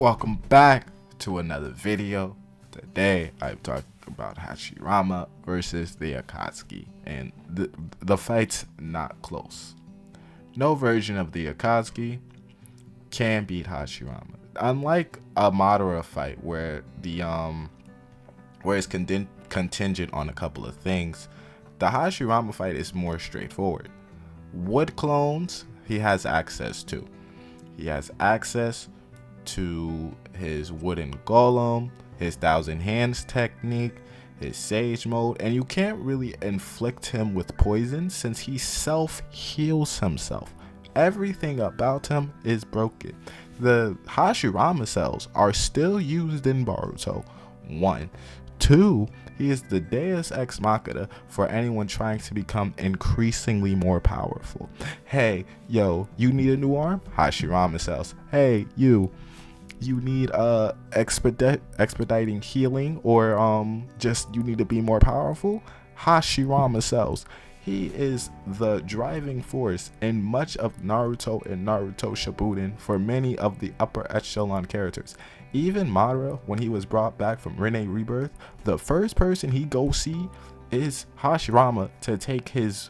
Welcome back to another video. Today I'm talking about Hashirama versus the Akatsuki, and the fight's not close. No version of the Akatsuki can beat Hashirama. Unlike a Madara fight where it's contingent on a couple of things, the Hashirama fight is more straightforward. Wood clones he has access to. He has access to his wooden golem, his thousand hands technique, his sage mode, and you can't really inflict him with poison since he self heals himself. Everything about him is broken. The Hashirama cells are still used in Boruto. 1. 2. He is the Deus Ex Machina for anyone trying to become increasingly more powerful. Hey, yo, you need a new arm? Hashirama cells. Hey, you need expediting healing, or just you need to be more powerful? Hashirama cells. He is the driving force in much of Naruto and Naruto Shippuden for many of the upper echelon characters. Even Madara, when he was brought back from Rinne Rebirth, the first person he go see is Hashirama to take his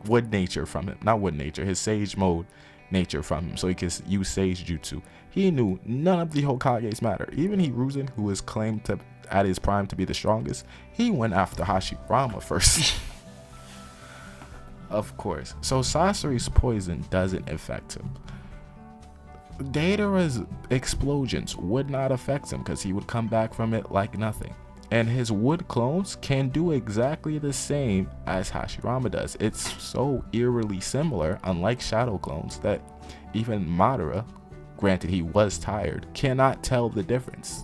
wood nature from him. Not wood nature, his sage mode nature from him, so he can use sage jutsu. He knew none of the Hokages matter. Even Hiruzen, who is claimed to at his prime to be the strongest, he went after Hashirama first. Of course. So Sasori's poison doesn't affect him. Deidara's explosions would not affect him because he would come back from it like nothing. And his wood clones can do exactly the same as Hashirama does. It's so eerily similar, unlike shadow clones, that even Madara, granted he was tired, cannot tell the difference.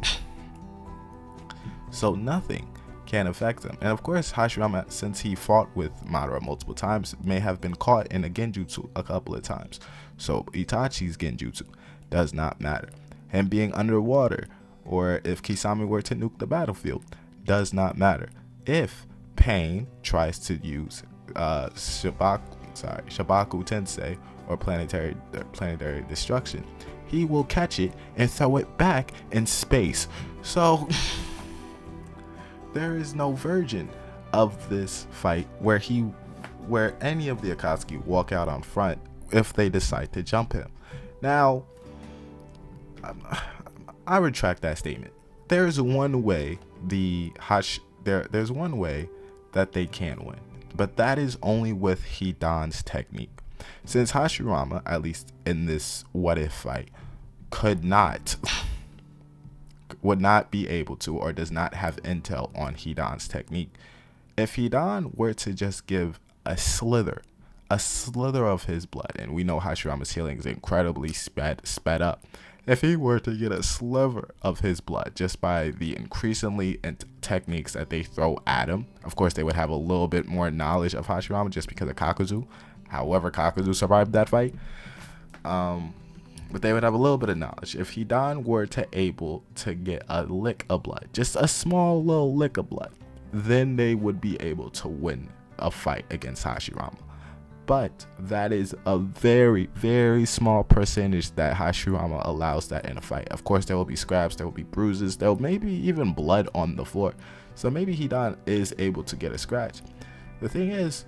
So nothing can affect him. And of course, Hashirama, since he fought with Madara multiple times, may have been caught in a genjutsu a couple of times. So Itachi's genjutsu does not matter. Him being underwater, or if Kisame were to nuke the battlefield, does not matter. If Pain tries to use Shabaku Tensei, or planetary destruction, he will catch it and throw it back in space. So there is no version of this fight where any of the Akatsuki walk out on front if they decide to jump him. Now, I retract that statement. There's one way there's one way that they can win, but that is only with Hidan's technique. Since Hashirama, at least in this what if fight, would not be able to, or does not have intel on Hidan's technique, if Hidan were to just give a slither of his blood, and we know Hashirama's healing is incredibly sped up, if he were to get a sliver of his blood just by the increasingly techniques that they throw at him, of course they would have a little bit more knowledge of Hashirama just because of Kakuzu. However, Kakuzu survived that fight. But they would have a little bit of knowledge. If Hidan were to able to get a lick of blood, just a small little lick of blood, then they would be able to win a fight against Hashirama. But that is a very, very small percentage that Hashirama allows that in a fight. Of course, there will be scraps, there will be bruises, there will maybe even blood on the floor. So maybe Hidan is able to get a scratch. The thing is,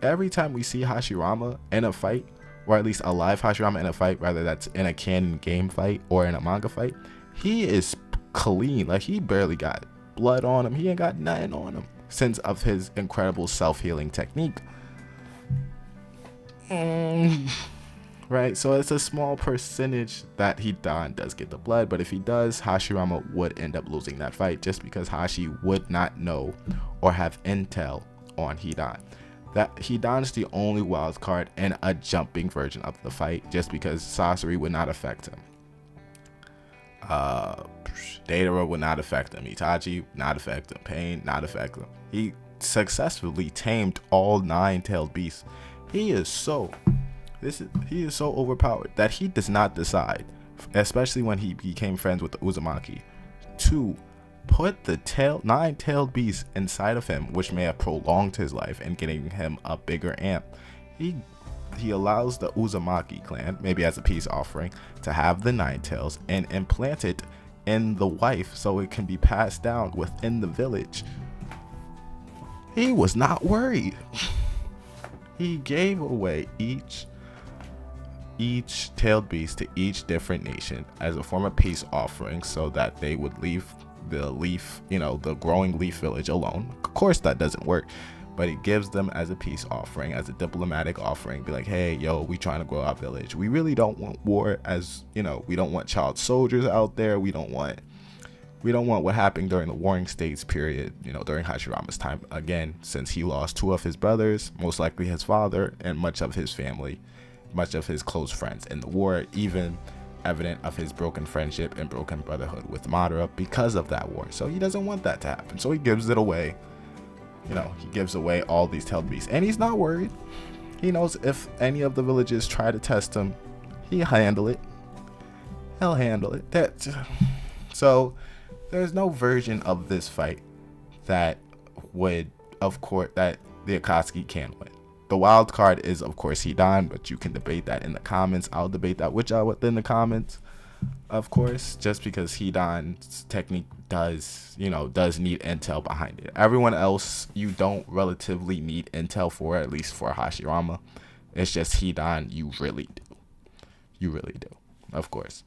every time we see Hashirama in a fight, or at least a live Hashirama in a fight, whether that's in a canon game fight or in a manga fight, he is clean. Like, he barely got blood on him. He ain't got nothing on him since of his incredible self-healing technique. Right, so it's a small percentage that Hidan does get the blood, but if he does, Hashirama would end up losing that fight just because Hashi would not know or have intel on Hidan. That Hidan's the only wild card in a jumping version of the fight, just because Sasori would not affect him. Deidara would not affect him. Itachi not affect him. Pain not affect him. He successfully tamed all 9-tailed beasts. He is so overpowered that he does not decide, especially when he became friends with the Uzumaki, to put the 9-tailed beast inside of him, which may have prolonged his life and getting him a bigger amp. He he allows the Uzumaki clan, maybe as a peace offering, to have the Nine Tails and implant it in the wife so it can be passed down within the village. He was not worried. He gave away each tailed beast to each different nation as a form of peace offering so that they would leave the growing leaf village alone. Of course that doesn't work, but he gives them as a peace offering, as a diplomatic offering. Be like, hey, yo, we trying to grow our village. We really don't want war, as we don't want child soldiers out there. We don't want what happened during the Warring States period, during Hashirama's time. Again, since he lost 2 of his brothers, most likely his father, and much of his family, much of his close friends in the war, even evident of his broken friendship and broken brotherhood with Madara because of that war. So he doesn't want that to happen. So he gives it away. He gives away all these tailed beasts, and he's not worried. He knows if any of the villages try to test him, he'll handle it. So there's no version of this fight that would, of course, that the Akatsuki can win. The wild card is, of course, Hidan, but you can debate that in the comments. I'll debate that with y'all within the comments, of course, just because Hidan's technique does need intel behind it. Everyone else, you don't relatively need intel for, at least for Hashirama. It's just Hidan, you really do, of course.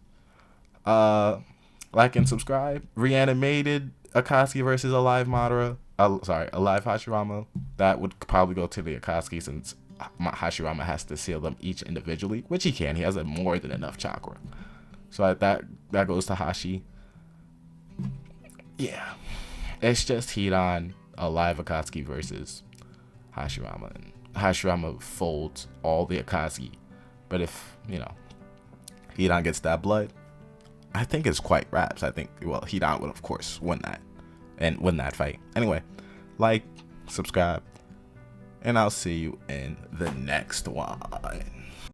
Like and subscribe. Reanimated Akatsuki versus alive Madara. Alive Hashirama. That would probably go to the Akatsuki since Hashirama has to seal them each individually, which he can. He has more than enough chakra. So that goes to Hashi. Yeah. It's just Hidan, alive Akatsuki versus Hashirama. And Hashirama folds all the Akatsuki. But if, Hidan gets that blood, I think it's quite wraps. I think, Hidan would, of course, win that fight. Anyway, like, subscribe, and I'll see you in the next one.